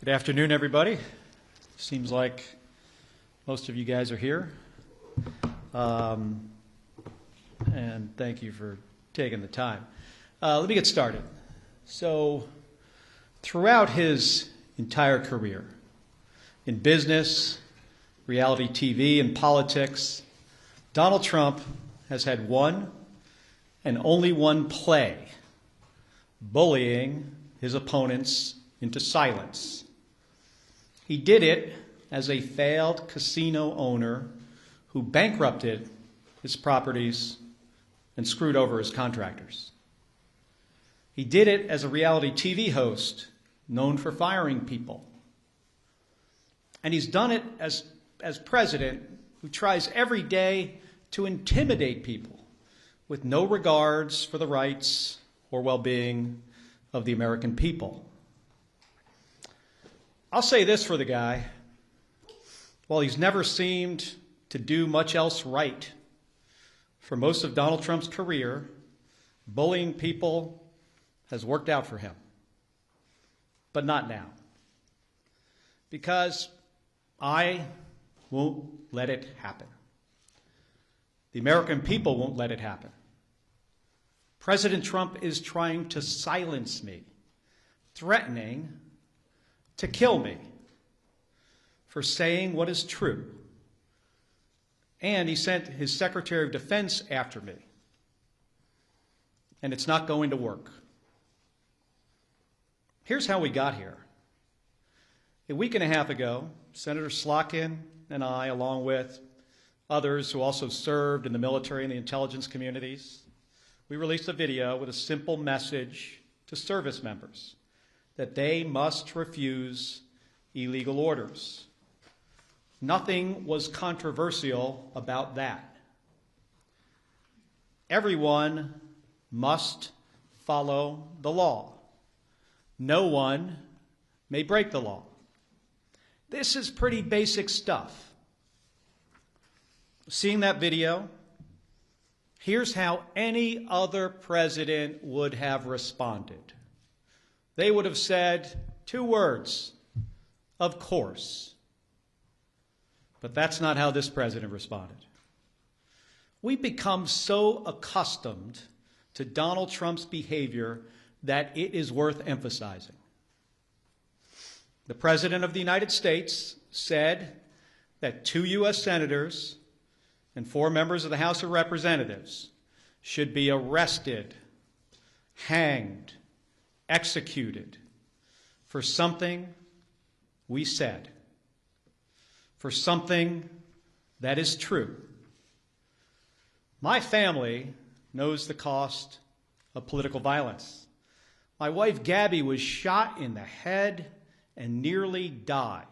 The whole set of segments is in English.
Good afternoon, everybody. Seems like most of you guys are here. And thank you for taking the time. Let me get started. So, throughout his entire career, in business, reality TV, and politics, Donald Trump has had one and only one play: bullying his opponents into silence. He did it as a failed casino owner who bankrupted his properties and screwed over his contractors. He did it as a reality TV host known for firing people. And he's done it as president who tries every day to intimidate people with no regards for the rights or well-being of the American people. I'll say this for the guy: while he's never seemed to do much else right, for most of Donald Trump's career, bullying people has worked out for him. But not now. Because I won't let it happen. The American people won't let it happen. President Trump is trying to silence me, threatening to kill me for saying what is true. And he sent his Secretary of Defense after me. And it's not going to work. Here's how we got here. A week and a half ago, Senator Slotkin and I, along with others who also served in the military and the intelligence communities, we released a video with a simple message to service members that they must refuse illegal orders. Nothing was controversial about that. Everyone must follow the law. No one may break the law. This is pretty basic stuff. Seeing that video, here's how any other president would have responded. They would have said two words: of course. But that's not how this president responded. We've become so accustomed to Donald Trump's behavior that it is worth emphasizing. The President of the United States said that 2 U.S. senators and 4 members of the House of Representatives should be arrested, hanged, executed for something we said, for something that is true. My family knows the cost of political violence. My wife, Gabby, was shot in the head and nearly died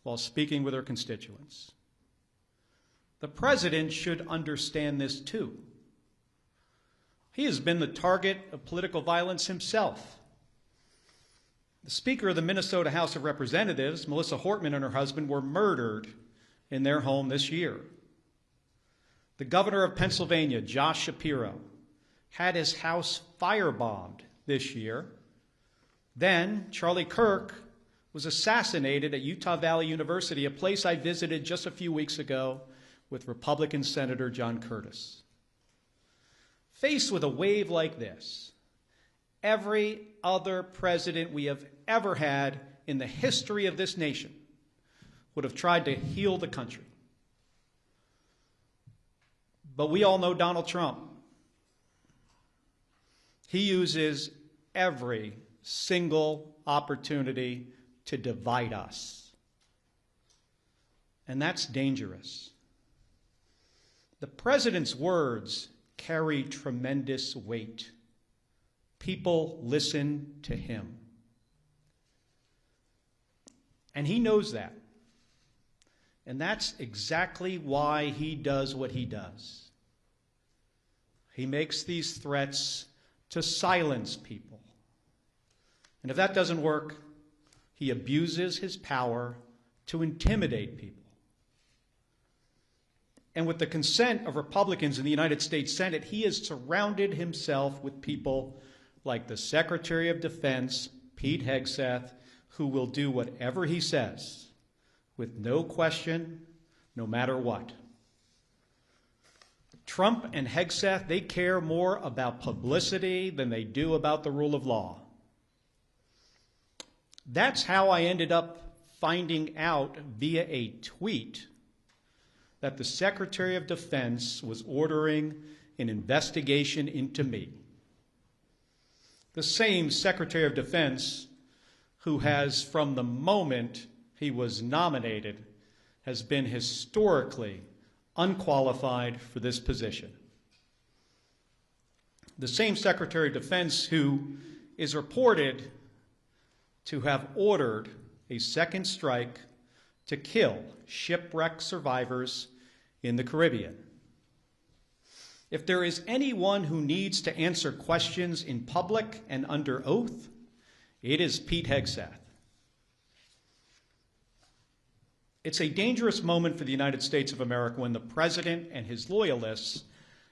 while speaking with her constituents. The president should understand this too. He has been the target of political violence himself. The Speaker of the Minnesota House of Representatives, Melissa Hortman, and her husband were murdered in their home this year. The Governor of Pennsylvania, Josh Shapiro, had his house firebombed this year. Then Charlie Kirk was assassinated at Utah Valley University, a place I visited just a few weeks ago with Republican Senator John Curtis. Faced with a wave like this, every other president we have ever had in the history of this nation would have tried to heal the country. But we all know Donald Trump. He uses every single opportunity to divide us. And that's dangerous. The president's words carry tremendous weight. People listen to him. And he knows that. And that's exactly why he does what he does. He makes these threats to silence people. And if that doesn't work, he abuses his power to intimidate people. And with the consent of Republicans in the United States Senate, he has surrounded himself with people like the Secretary of Defense, Pete Hegseth, who will do whatever he says with no question, no matter what. Trump and Hegseth, they care more about publicity than they do about the rule of law. That's how I ended up finding out via a tweet that the Secretary of Defense was ordering an investigation into me. The same Secretary of Defense who has, from the moment he was nominated, has been historically unqualified for this position. The same Secretary of Defense who is reported to have ordered a second strike to kill shipwreck survivors in the Caribbean. If there is anyone who needs to answer questions in public and under oath, it is Pete Hegseth. It's a dangerous moment for the United States of America when the president and his loyalists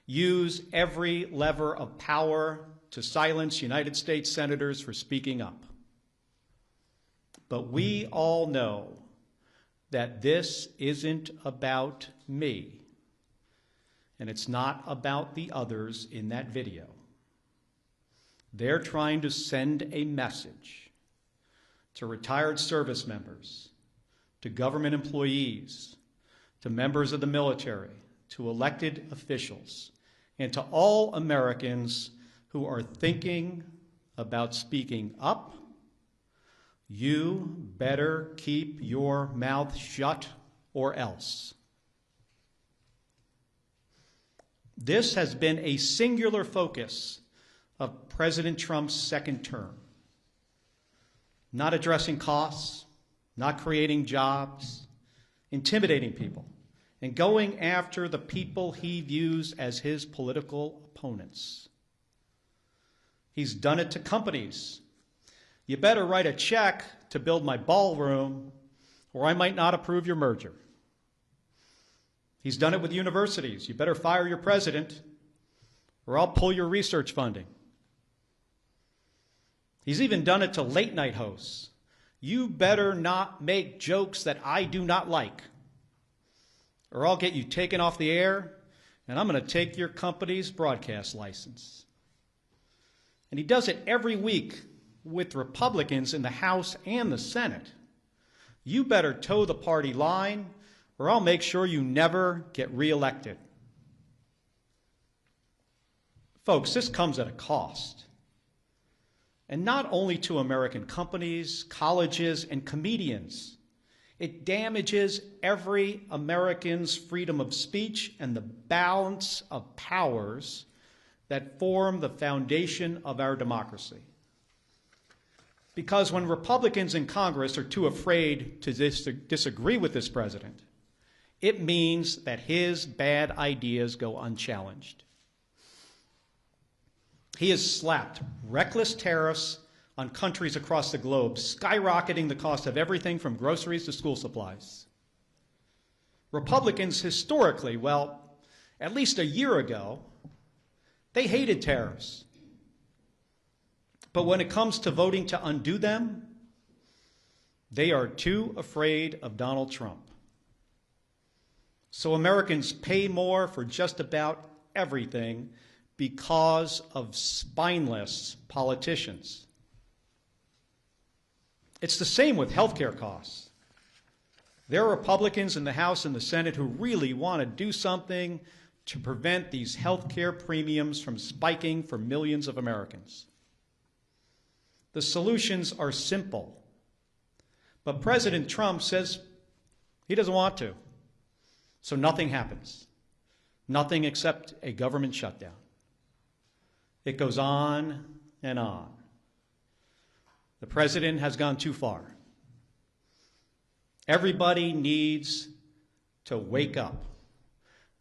use every lever of power to silence United States senators for speaking up. But we all know that this isn't about me, and it's not about the others in that video. They're trying to send a message to retired service members, to government employees, to members of the military, to elected officials, and to all Americans who are thinking about speaking up. You better keep your mouth shut or else. This has been a singular focus of President Trump's second term. Not addressing costs, not creating jobs, intimidating people, and going after the people he views as his political opponents. He's done it to companies. You better write a check to build my ballroom, or I might not approve your merger. He's done it with universities. You better fire your president, or I'll pull your research funding. He's even done it to late-night hosts. You better not make jokes that I do not like, or I'll get you taken off the air, and I'm going to take your company's broadcast license. And he does it every week with Republicans in the House and the Senate. You better toe the party line, or I'll make sure you never get reelected. Folks, this comes at a cost. And not only to American companies, colleges, and comedians. It damages every American's freedom of speech and the balance of powers that form the foundation of our democracy. Because when Republicans in Congress are too afraid to disagree with this president, it means that his bad ideas go unchallenged. He has slapped reckless tariffs on countries across the globe, skyrocketing the cost of everything from groceries to school supplies. Republicans historically, well, at least a year ago, they hated tariffs. But when it comes to voting to undo them, they are too afraid of Donald Trump. So Americans pay more for just about everything because of spineless politicians. It's the same with healthcare costs. There are Republicans in the House and the Senate who really want to do something to prevent these healthcare premiums from spiking for millions of Americans. The solutions are simple, but President Trump says he doesn't want to, so nothing happens. Nothing except a government shutdown. It goes on and on. The president has gone too far. Everybody needs to wake up.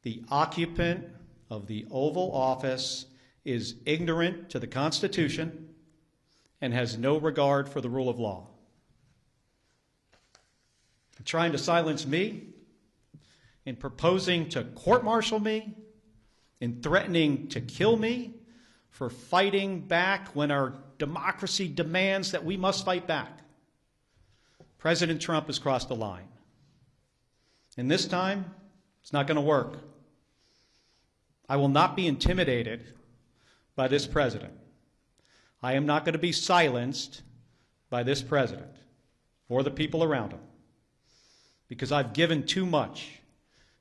The occupant of the Oval Office is ignorant to the Constitution and has no regard for the rule of law. Trying to silence me, in proposing to court-martial me, in threatening to kill me, for fighting back when our democracy demands that we must fight back. President Trump has crossed the line. And this time, it's not going to work. I will not be intimidated by this president. I am not going to be silenced by this president or the people around him, because I've given too much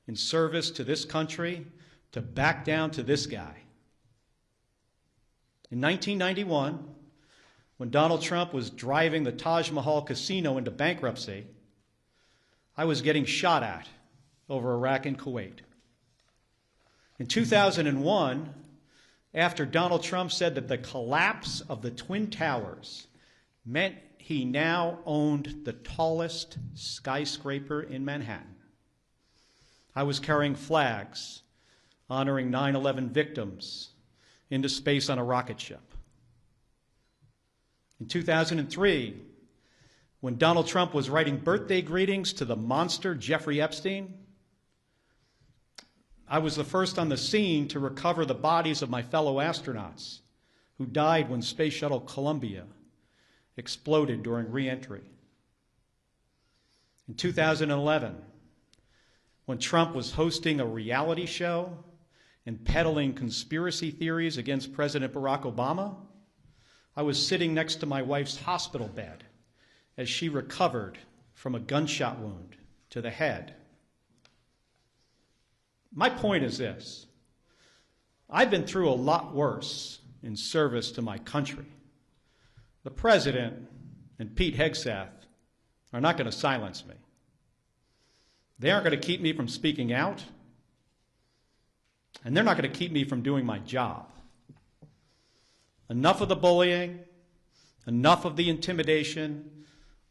in service to this country to back down to this guy. In 1991, when Donald Trump was driving the Taj Mahal casino into bankruptcy, I was getting shot at over Iraq and Kuwait. In 2001, after Donald Trump said that the collapse of the Twin Towers meant he now owned the tallest skyscraper in Manhattan, I was carrying flags honoring 9/11 victims into space on a rocket ship. In 2003, when Donald Trump was writing birthday greetings to the monster Jeffrey Epstein, I was the first on the scene to recover the bodies of my fellow astronauts who died when Space Shuttle Columbia exploded during re-entry. In 2011, when Trump was hosting a reality show and peddling conspiracy theories against President Barack Obama, I was sitting next to my wife's hospital bed as she recovered from a gunshot wound to the head. My point is this: I've been through a lot worse in service to my country. The president and Pete Hegseth are not going to silence me. They aren't going to keep me from speaking out, and they're not going to keep me from doing my job. Enough of the bullying, enough of the intimidation,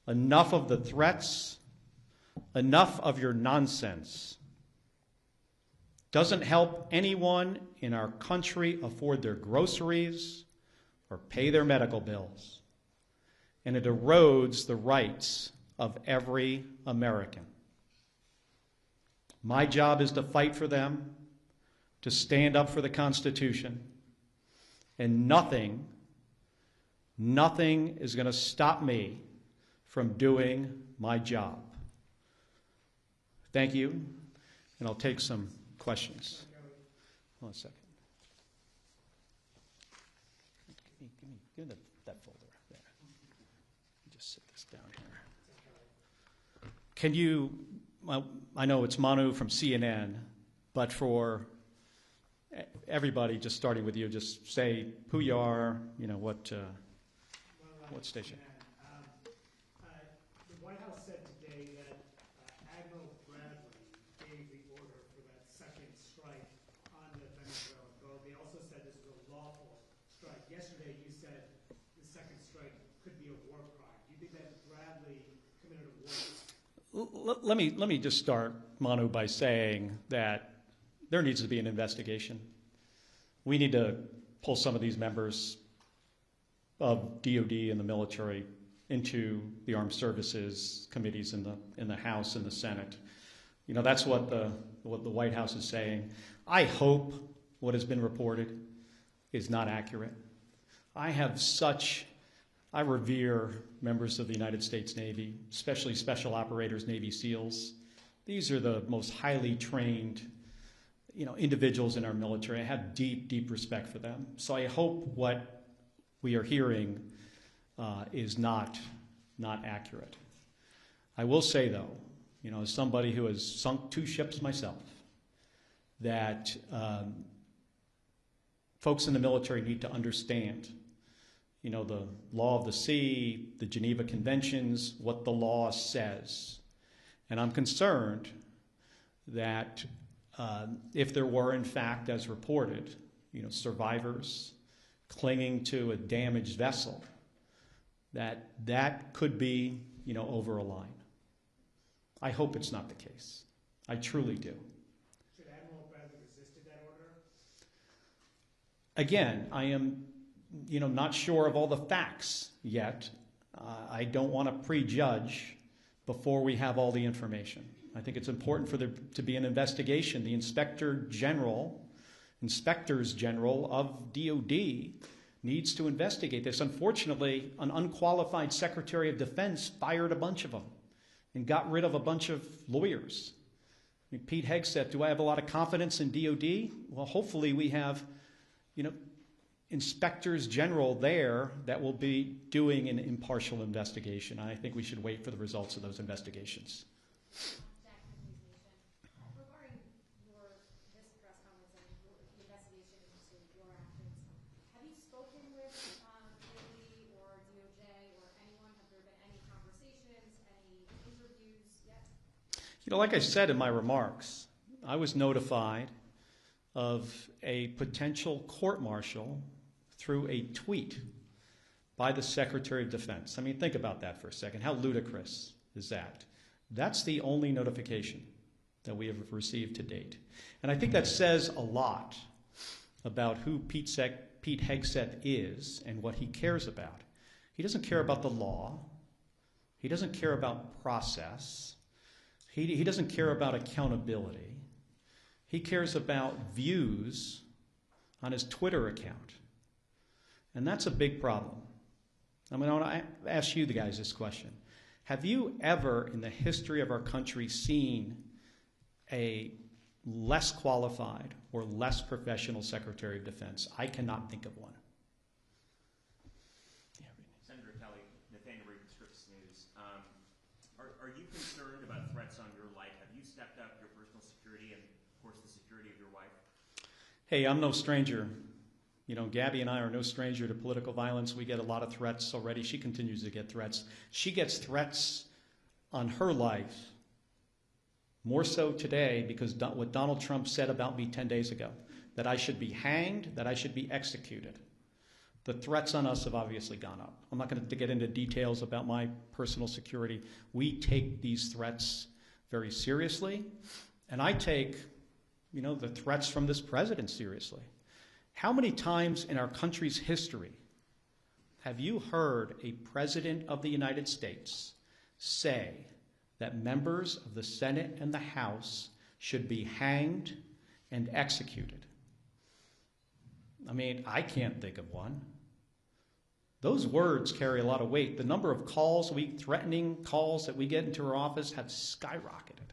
enough of the threats, enough of your nonsense. Doesn't help anyone in our country afford their groceries or pay their medical bills. And it erodes the rights of every American. My job is to fight for them, to stand up for the Constitution, and nothing is going to stop me from doing my job. Thank you, and I'll take some questions. Hold on a second. Give me that folder there. Just sit this down here. Can you, well, I know it's Manu from CNN, but for everybody, just starting with you, just say who you are, you know, what station. The White House said today that Admiral Bradley gave the order for that second strike on the Venezuelan boat. They also said this was a lawful strike. Yesterday you said the second strike could be a war crime. Do you think that Bradley committed a war crime? Let me just start, Manu, by saying that there needs to be an investigation. We need to pull some of these members of DOD and the military into the armed services committees in the House and the Senate. You know, that's what the White House is saying. I hope what has been reported is not accurate. I revere members of the United States Navy, especially special operators, Navy SEALs. These are the most highly trained, you know, individuals in our military. I have deep, deep respect for them. So I hope what we are hearing is not accurate. I will say, though, you know, as somebody who has sunk 2 ships myself, that folks in the military need to understand, you know, the law of the sea, the Geneva Conventions, what the law says. And I'm concerned that if there were, in fact, as reported, you know, survivors clinging to a damaged vessel, that could be, you know, over a line. I hope it's not the case. I truly do. Should Admiral Bradley resisted that order? Again, I am, you know, not sure of all the facts yet. I don't want to prejudge before we have all the information. I think it's important for there to be an investigation. The inspectors general of DOD needs to investigate this. Unfortunately, an unqualified Secretary of Defense fired a bunch of them. and got rid of a bunch of lawyers. I mean, Pete Hegseth, do I have a lot of confidence in DOD? Well, hopefully we have, inspectors general there that will be doing an impartial investigation. I think we should wait for the results of those investigations. Regarding this press conference and the investigation into your actions, have you spoken with DOD or DOJ or anyone? Have there been any conversations, any interviews yet? Like I said in my remarks, I was notified of a potential court-martial through a tweet by the Secretary of Defense. I mean, think about that for a second. How ludicrous is that? That's the only notification that we have received to date. And I think that says a lot about who Pete Hegseth is and what he cares about. He doesn't care about the law. He doesn't care about process. He doesn't care about accountability. He cares about views on his Twitter account. And that's a big problem. I mean, I want to ask you guys this question. Have you ever in the history of our country seen a less qualified or less professional Secretary of Defense? I cannot think of one. Senator Kelly, Nathaniel Reed, Scripps News. Are you concerned about threats on your life? Have you stepped up your personal security and, of course, the security of your wife? Hey, I'm no stranger. Gabby and I are no stranger to political violence. We get a lot of threats already. She continues to get threats. She gets threats on her life, more so today because what Donald Trump said about me 10 days ago, that I should be hanged, that I should be executed. The threats on us have obviously gone up. I'm not going to get into details about my personal security. We take these threats very seriously, and I take, the threats from this president seriously. How many times in our country's history have you heard a president of the United States say that members of the Senate and the House should be hanged and executed? I mean, I can't think of one. Those words carry a lot of weight. The number of threatening calls that we get into our office have skyrocketed.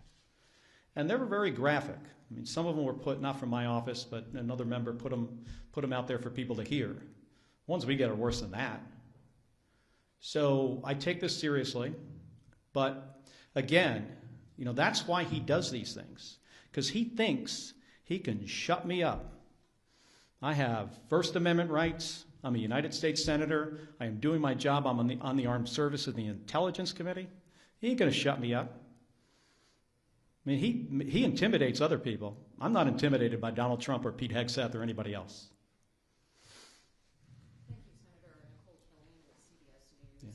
And they were very graphic. I mean, some of them were put, not from my office, but another member put them out there for people to hear. The ones we get are worse than that. So I take this seriously. But again, that's why he does these things. Because he thinks he can shut me up. I have First Amendment rights. I'm a United States Senator. I am doing my job. I'm on the Armed Services and the Intelligence Committee. He ain't going to shut me up. I mean, he intimidates other people. I'm not intimidated by Donald Trump or Pete Hegseth or anybody else. Thank you, Senator Nicole Killian with CBS News. Yeah.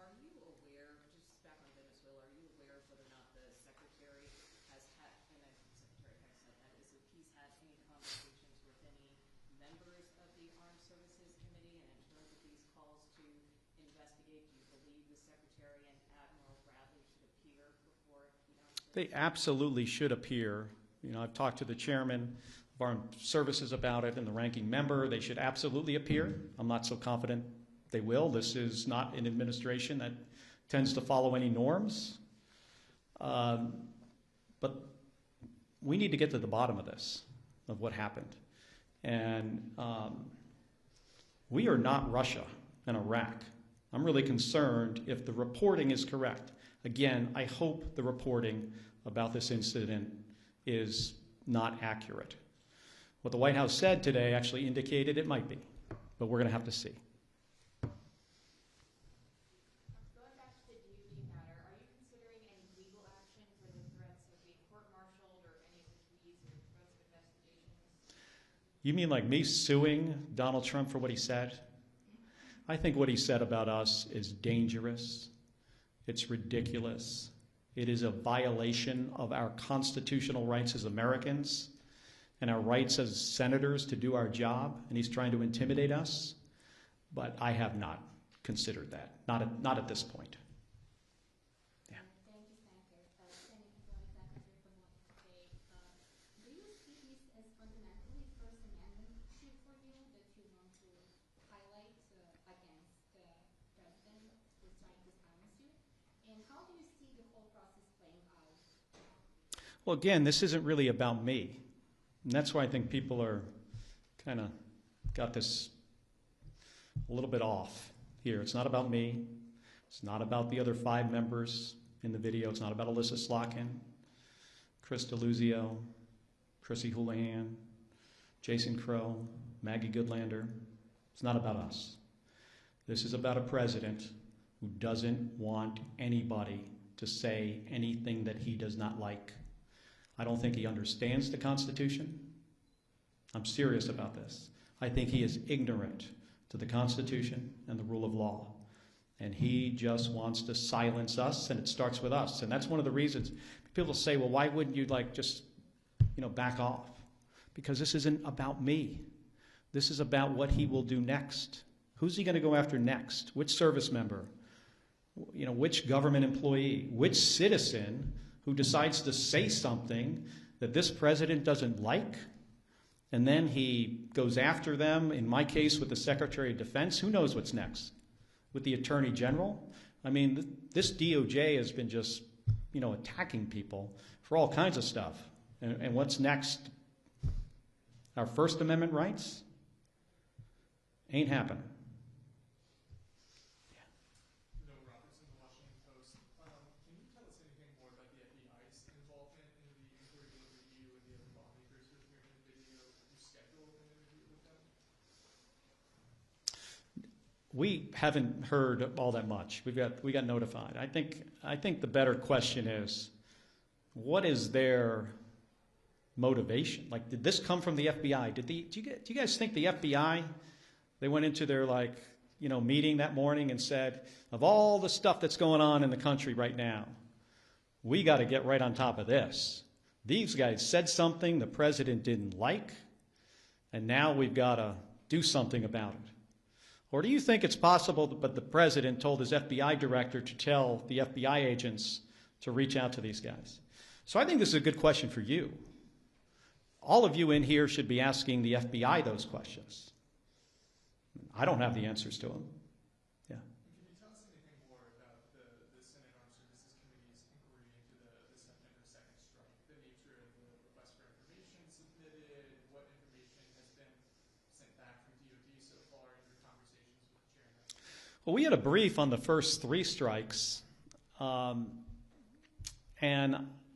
Are you aware, just back on Venezuela, are you aware of whether or not the Secretary has had, and then Secretary Hegseth, that is, if he's had any conversations with any members of the Armed Services Committee, and in terms of these calls to investigate, do you believe the Secretary and Admiral Bradley should appear before the Armed Services? They absolutely should appear. I've talked to the chairman of Armed Services about it and the ranking member. They should absolutely appear. I'm not so confident they will. This is not an administration that tends to follow any norms. But we need to get to the bottom of this, of what happened. And we are not Russia and Iraq. I'm really concerned if the reporting is correct. Again, I hope the reporting about this incident is not accurate. What the White House said today actually indicated it might be, but we're going to have to see. Going back to the DOD matter, are you considering any legal action for the threats of being court-martialed or any of the tweets or threats of investigations? You mean like me suing Donald Trump for what he said? I think what he said about us is dangerous. It's ridiculous. It is a violation of our constitutional rights as Americans and our rights as senators to do our job, and he's trying to intimidate us. But I have not considered that, not at this point. Yeah. Thank you, Senator. Senator Secretary from today. Do you see this as fundamentally First Amendment issue for you that you want to highlight against the president who's trying to silence you? And how do you see the whole process Well, again, this isn't really about me. And that's why I think people are kind of got this a little bit off here. It's not about me. It's not about the other 5 members in the video. It's not about Alyssa Slotkin, Chris DeLuzio, Chrissy Houlihan, Jason Crow, Maggie Goodlander. It's not about us. This is about a president who doesn't want anybody to say anything that he does not like. I don't think he understands the Constitution. I'm serious about this. I think he is ignorant to the Constitution and the rule of law. And he just wants to silence us, and it starts with us. And that's one of the reasons people say, well, why wouldn't you just back off? Because this isn't about me. This is about what he will do next. Who's he going to go after next? Which service member? Which government employee? Which citizen who decides to say something that this president doesn't like? And then he goes after them, in my case with the Secretary of Defense. Who knows what's next? With the Attorney General? I mean, this DOJ has been just, attacking people for all kinds of stuff. And what's next? Our First Amendment rights? Ain't happening. Noah Robertson, The Washington Post. Can you tell us anything more about the FBI's involvement in the inquiry into you and the other lawmakers who appeared in the video? Have you scheduled an interview with them? We haven't heard all that much. We got notified. I think the better question is, what is their motivation? Like, did this come from the FBI? Do you guys think the FBI? They went into their meeting that morning and said, of all the stuff that's going on in the country right now, we got to get right on top of this. These guys said something the president didn't like, and now we've got to do something about it. Or do you think it's possible that the president told his FBI director to tell the FBI agents to reach out to these guys? So I think this is a good question for you. All of you in here should be asking the FBI those questions. I don't have the answers to them. Yeah. Can you tell us anything more about the Senate Armed Services Committee's inquiry into the September 2nd strike? The nature of the request for information submitted, what information has been sent back from DOD so far in your conversations with the chairman? Well, we had a brief on the first 3 strikes, and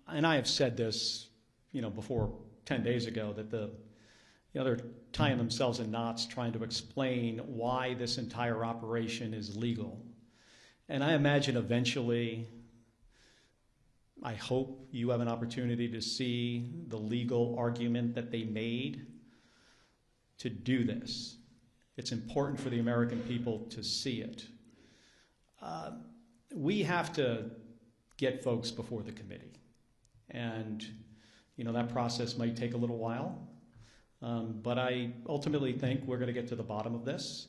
I have said this, before 10 days ago, that they're tying themselves in knots trying to explain why this entire operation is legal. And I imagine eventually, I hope you have an opportunity to see the legal argument that they made to do this. It's important for the American people to see it. We have to get folks before the committee. And, that process might take a little while. But I ultimately think we're going to get to the bottom of this.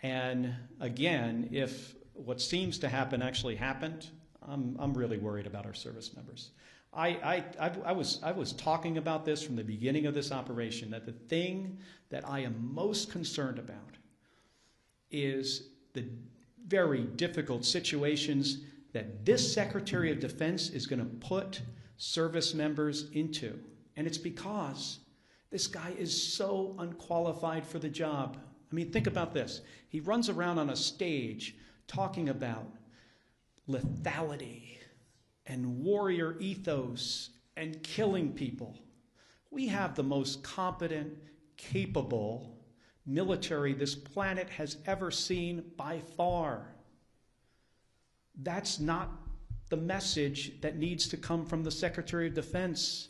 And again, if what seems to happen actually happened, I'm really worried about our service members. I was talking about this from the beginning of this operation, that the thing that I am most concerned about is the very difficult situations that this Secretary of Defense is going to put service members into. And it's because this guy is so unqualified for the job. I mean, think about this. He runs around on a stage talking about lethality and warrior ethos and killing people. We have the most competent, capable military this planet has ever seen by far. That's not the message that needs to come from the Secretary of Defense.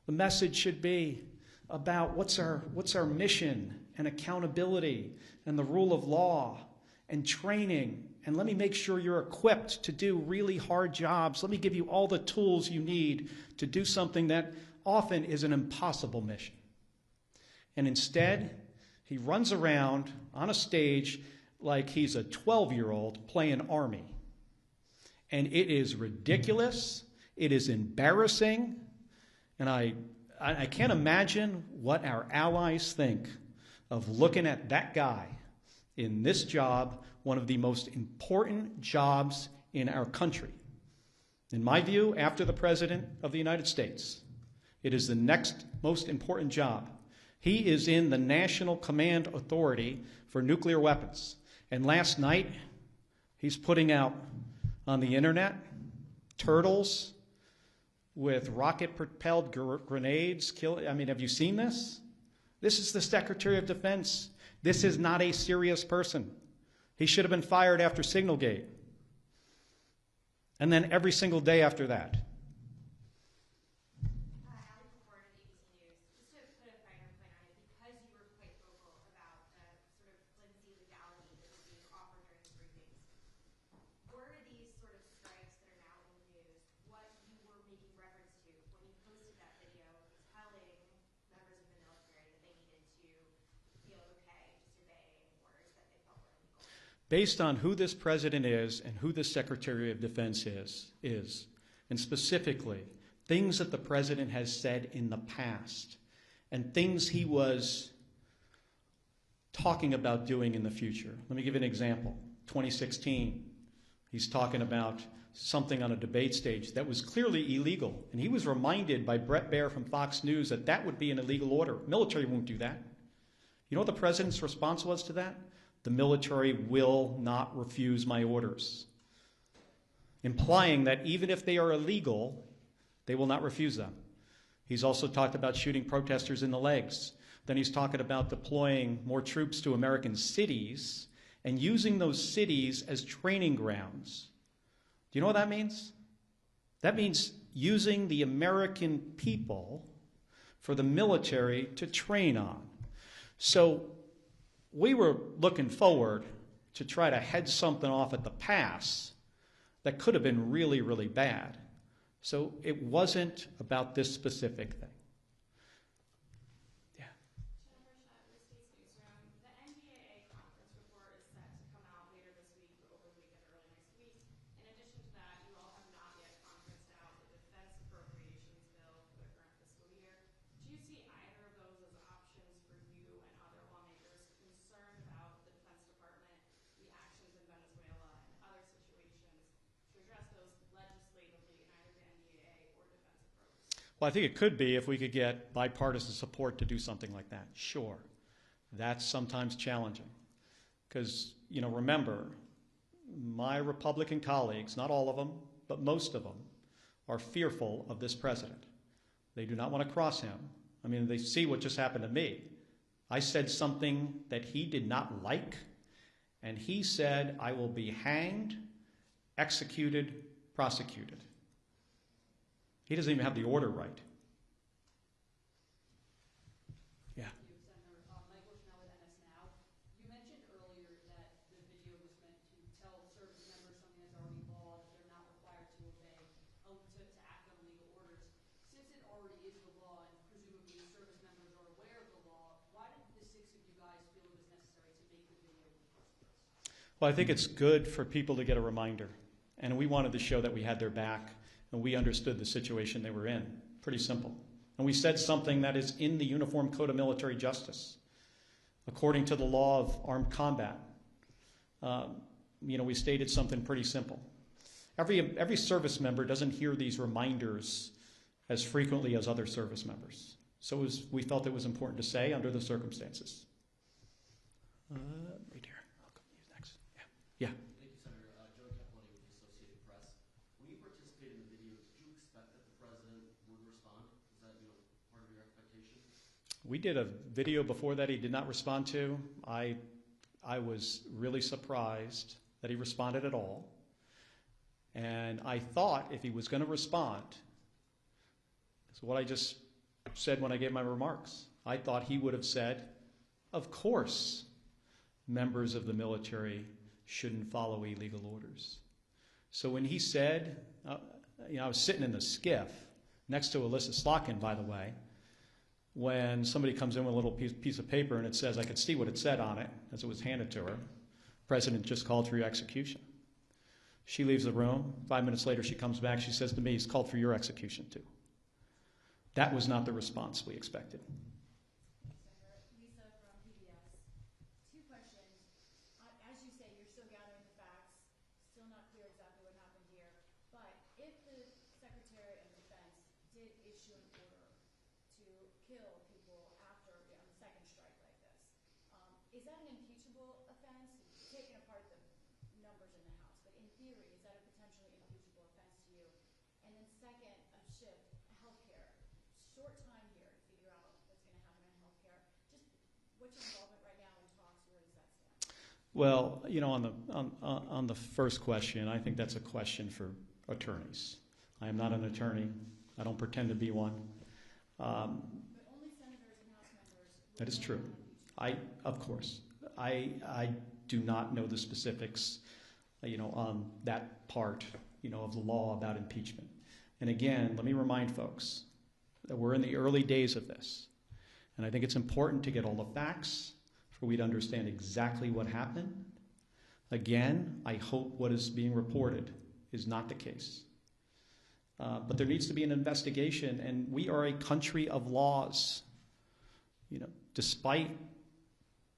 The message should be about what's our mission and accountability and the rule of law and training. And let me make sure you're equipped to do really hard jobs. Let me give you all the tools you need to do something that often is an impossible mission. And instead, he runs around on a stage like he's a 12-year-old playing Army. And it is ridiculous. It is embarrassing. And I can't imagine what our allies think of looking at that guy in this job, one of the most important jobs in our country. In my view, after the President of the United States, it is the next most important job. He is in the National Command Authority for Nuclear Weapons. And last night, he's putting out on the internet turtles with rocket-propelled grenades. Have you seen this? This is the Secretary of Defense. This is not a serious person. He should have been fired after Signalgate. And then every single day after that. Based on who this president is and who the Secretary of Defense is, and specifically things that the president has said in the past and things he was talking about doing in the future. Let me give you an example. 2016, he's talking about something on a debate stage that was clearly illegal, and he was reminded by Brett Baer from Fox News that that would be an illegal order. Military won't do that. You know what the president's response was to that? The military will not refuse my orders, implying that even if they are illegal, they will not refuse them. He's also talked about shooting protesters in the legs. Then he's talking about deploying more troops to American cities and using those cities as training grounds. Do you know what that means? That means using the American people for the military to train on. So we were looking forward to try to head something off at the pass that could have been really, really bad. So it wasn't about this specific thing. Yeah. Jennifer Schott with State's Newsroom. The NDAA conference report is set to come out later this week, over the weekend, early next week. In addition to that, you all have not yet conferenced out the defense appropriations bill for the current fiscal year. Do you see either of those as options for you and other lawmakers concerned about the Defense Department, the actions in Venezuela, and other situations to address those legislatively in either the NDAA or defense appropriations? Well, I think it could be if we could get bipartisan support to do something like that. Sure. That's sometimes challenging. Because, remember, my Republican colleagues, not all of them, but most of them, are fearful of this president. They do not want to cross him. They see what just happened to me. I said something that he did not like, and he said, I will be hanged, executed, prosecuted. He doesn't even have the order right. Yeah. Michael Schnell with NS Now. You mentioned earlier that the video was meant to tell service members something that's already law, that they're not required to obey, to act on legal orders. Since it already is the law, and presumably service members are aware of the law, why did the six of you guys feel it was necessary to make the video in the first place? Well, I think it's good for people to get a reminder. And we wanted to show that we had their back and we understood the situation they were in. Pretty simple. And we said something that is in the Uniform Code of Military Justice. According to the law of armed combat, we stated something pretty simple. Every service member doesn't hear these reminders as frequently as other service members. So we felt it was important to say under the circumstances. Right here. I'll come to you next. Yeah. Thank you, Senator. Joe Capelletti with the Associated Press. When you participated in the video, did you expect that the president would respond? Is that part of your expectation? We did a video before that he did not respond to. I was really surprised that he responded at all. And I thought if he was going to respond, it's what I just said when I gave my remarks. I thought he would have said, of course, members of the military shouldn't follow illegal orders. So when he said, I was sitting in the skiff next to Alyssa Slotkin, by the way, when somebody comes in with a little piece of paper and it says, I could see what it said on it as it was handed to her, President just called for your execution. She leaves the room. 5 minutes later, she comes back. She says to me, he's called for your execution too. That was not the response we expected. Lisa from PBS. Two questions. As you say, you're still gathering the facts. Still not clear exactly what happened here. But if the did issue an order to kill people after on the second strike like this. Is that an impeachable offense? Taking apart the numbers in the House, but in theory, is that a potentially impeachable offense to you? And then second, a shift, healthcare. Short time here to figure out what's going to happen in healthcare. Just what's your involvement right now in talks? Where does that stand? Well, on the first question, I think that's a question for attorneys. I am not an attorney. I don't pretend to be one. But only senators and House members. That is true. Of course, I do not know the specifics, on that part, of the law about impeachment. And again, let me remind folks that we're in the early days of this, and I think it's important to get all the facts for we to understand exactly what happened. Again, I hope what is being reported is not the case. But there needs to be an investigation, and we are a country of laws. Despite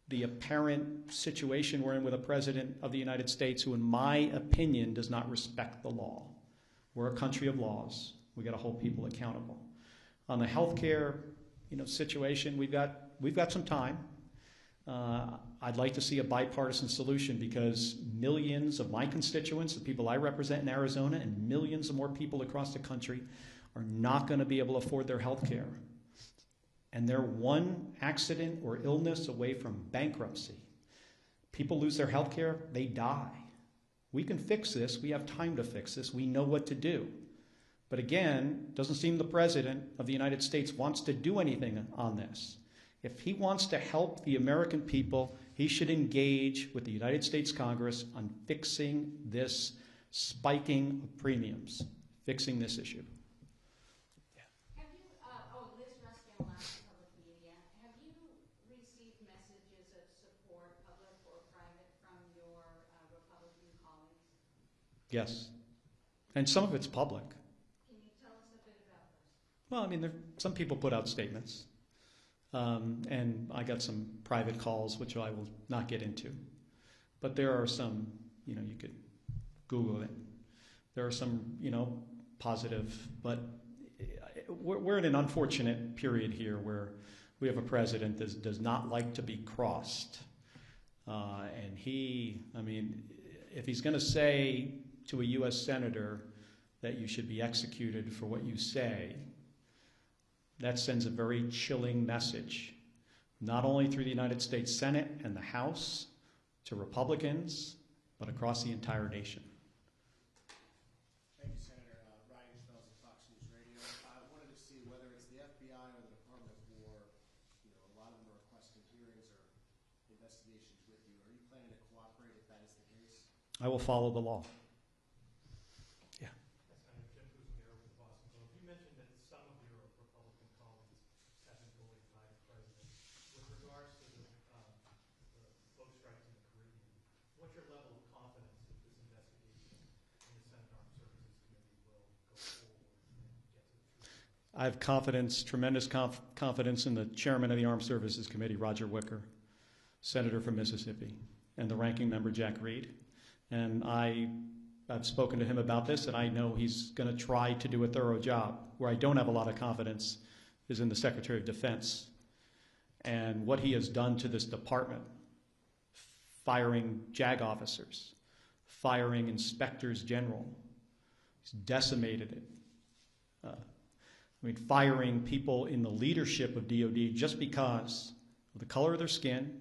the apparent situation we're in with a president of the United States who, in my opinion, does not respect the law. We're a country of laws. We got to hold people accountable. On the healthcare, situation, we've got some time. I'd like to see a bipartisan solution because millions of my constituents, the people I represent in Arizona, and millions of more people across the country are not going to be able to afford their health care. And they're one accident or illness away from bankruptcy. People lose their health care, they die. We can fix this. We have time to fix this. We know what to do. But again, it doesn't seem the President of the United States wants to do anything on this. If he wants to help the American people, he should engage with the United States Congress on fixing this spiking of premiums, fixing this issue. Have you, Liz Ruskin, Alaska Public Media, have you received messages of support, public or private, from your Republican colleagues? Yes. And some of it's public. Can you tell us a bit about this? Well, some people put out statements. And I got some private calls, which I will not get into. But there are some, you could Google it. There are some, positive. But we're in an unfortunate period here where we have a president that does not like to be crossed. And if he's going to say to a U.S. senator that you should be executed for what you say, that sends a very chilling message, not only through the United States Senate and the House to Republicans, but across the entire nation. Thank you, Senator. Ryan Schmelz of Fox News Radio. I wanted to see whether it's the FBI or the Department of War, a lot of them are requesting hearings or investigations with you. Are you planning to cooperate if that is the case? I will follow the law. I have confidence, tremendous confidence in the chairman of the Armed Services Committee, Roger Wicker, senator from Mississippi, and the ranking member, Jack Reed. And I've spoken to him about this, and I know he's going to try to do a thorough job. Where I don't have a lot of confidence is in the Secretary of Defense and what he has done to this department, firing JAG officers, firing inspectors general. He's decimated it. Firing people in the leadership of DOD just because of the color of their skin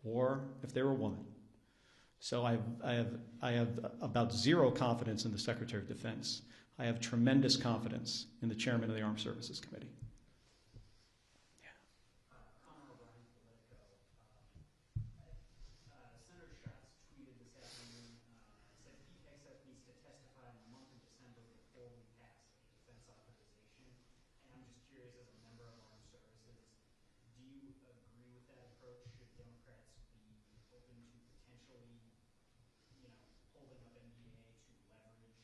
or if they were a woman. So I have about zero confidence in the Secretary of Defense. I have tremendous confidence in the chairman of the Armed Services Committee. Senator Schatz tweeted this afternoon, said EXF needs to testify in the month of December before we pass a defense authorization. And I'm just curious, as a member of Armed Services, do you agree with that approach? Should Democrats be open to potentially, holding up NDA to leverage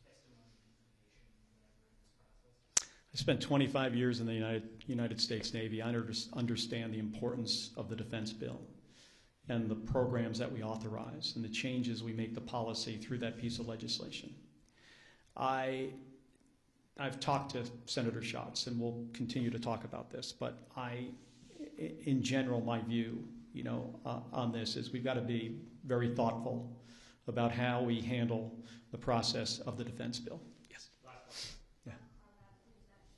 testimony, intimidation, whatever in this process? I spent 25 years in the United States Navy. I understand the importance of the defense bill and the programs that we authorize and the changes we make to policy through that piece of legislation. I I've talked to Senator Schatz, and we'll continue to talk about this, but in general, my view, on this is we've got to be very thoughtful about how we handle the process of the defense bill. Yes. Yeah.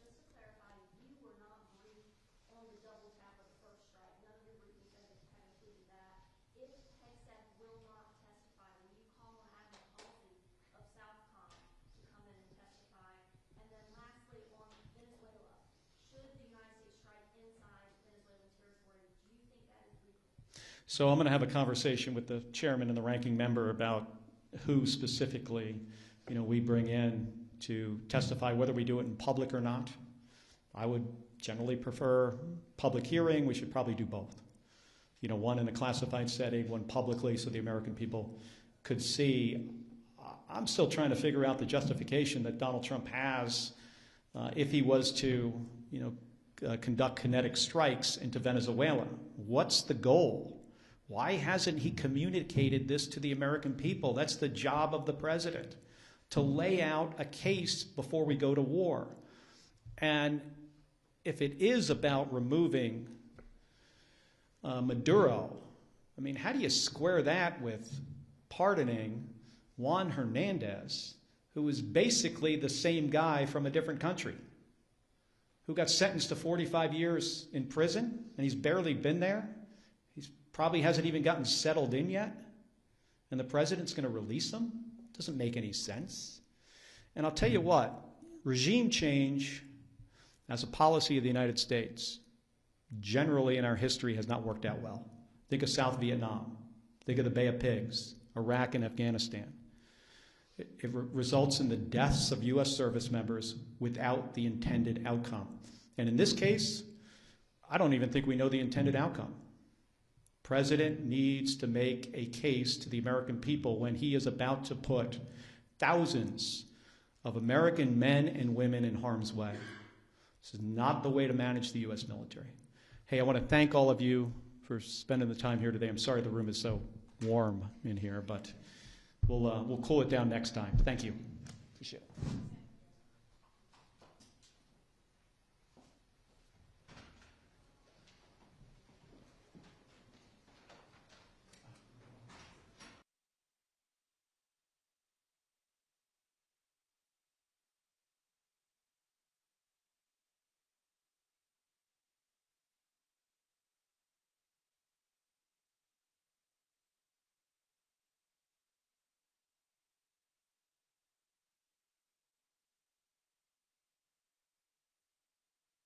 Just to clarify, you were not briefed on the double tap of the first strike. None of your briefings had included that. If Hegseth will not testify, will you call on Admiral Halsey of Southcom to come in and testify? And then lastly, on Venezuela, should the United States strike inside Venezuelan territory, do you think that is legal? So I'm going to have a conversation with the chairman and the ranking member about who specifically, we bring in to testify, whether we do it in public or not. I would generally prefer public hearing. We should probably do both. One in a classified setting, one publicly, so the American people could see. I'm still trying to figure out the justification that Donald Trump has if he was to, conduct kinetic strikes into Venezuela. What's the goal? Why hasn't he communicated this to the American people? That's the job of the president, to lay out a case before we go to war. And if it is about removing Maduro, how do you square that with pardoning Juan Hernandez, who is basically the same guy from a different country, who got sentenced to 45 years in prison, and he's barely been there? Probably hasn't even gotten settled in yet, and the president's going to release him? Doesn't make any sense. And I'll tell you what, regime change as a policy of the United States generally in our history has not worked out well. Think of South Vietnam. Think of the Bay of Pigs, Iraq and Afghanistan. It results in the deaths of U.S. service members without the intended outcome. And in this case, I don't even think we know the intended outcome. President needs to make a case to the American people when he is about to put thousands of American men and women in harm's way. This is not the way to manage the U.S. military. Hey, I want to thank all of you for spending the time here today. I'm sorry the room is so warm in here, but we'll cool it down next time. Thank you. Appreciate it.